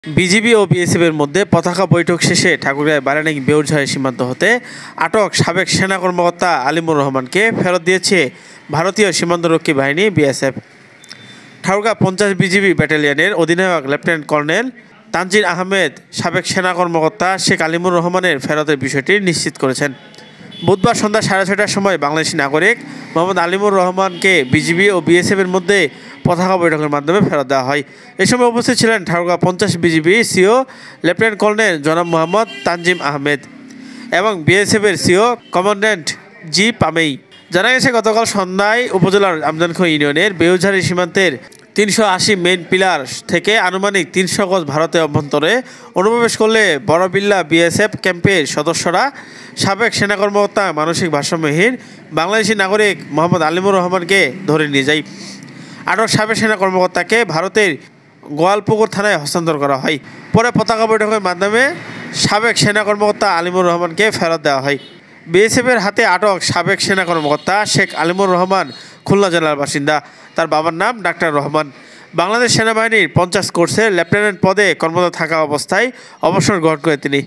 BGB ও বিএসএফের মধ্যে পতাকা বৈঠক শেষে ঠাকুরগাঁয় বারানিক বেউরঝাড়ি সীমান্ত হতে আটক সাবেক সেনা কর্মকর্তা আলিমুর রহমানকে ফেরত দিয়েছে ভারতীয় সীমান্তরক্ষী বাহিনী বিএসএফ। ঠাকুরগাঁ ৫০ বিজিবি ব্যাটালিয়নের অধিনায়ক লেফটেন্যান্ট কর্নেল তানজির আহমেদ সাবেক সেনা কর্মকর্তা শেখ আলিমুর রহমানের ফেরতের বিষয়টি নিশ্চিত করেছেন। বুধবার সন্ধ্যা ৬:৩০টার সময় বাংলাদেশি নাগরিক মোহাম্মদ আলিমুর রহমানকে বিজিবি ও বিএসএফের মধ্যে পতাকা বৈঠকের মাধ্যমে ফেরত দেওয়া হয়। এ সময় উপস্থিত ছিলেন Thakurgaon ৫০ BGB CO lieutenant colonel জনাব মোহাম্মদ তানজিম আহমেদ এবং বিএসএফের সিও কমান্ড্যান্ট জি পামেই। জানা গেছে, গতকাল সন্ধ্যায় উপজেলার আমজানখো ইউনিয়নের বেউঝাড়ি সীমান্তের ৩৮০ মেইন পিলার থেকে আনুমানিক ৩০০ গজ ভারতের অভ্যন্তরে অনুপ্রবেশ করলে বড়বিল্লা বিএসএফ ক্যাম্পের সদস্যরা সাবেক সেনা কর্মকর্তা মানসিক ভারসাম্যহীন বাংলাদেশি নাগরিক মোহাম্মদ আলিমুর রহমানকে ধরে নিয়ে যায়। আটক সাবেক সেনা কর্মকর্তাকে ভারতের গোয়ালপুকুর থানায় হস্তান্তর করা হয়। পরে পতাকা বৈঠকের মাধ্যমে সাবেক সেনা কর্মকর্তা আলিমুর রহমানকে ফেরত দেওয়া হয়। বিএসএফের হাতে আটক সাবেক সেনা কর্মকর্তা শেখ আলিমুর রহমান খুলনা জেলার বাসিন্দা। তার বাবার নাম ডাক্তার রহমান। বাংলাদেশ সেনাবাহিনীর ৫০ কোর্সের লেফটেন্যান্ট পদে কর্মরত থাকা অবস্থায় অবসর গ্রহণ করেন তিনি।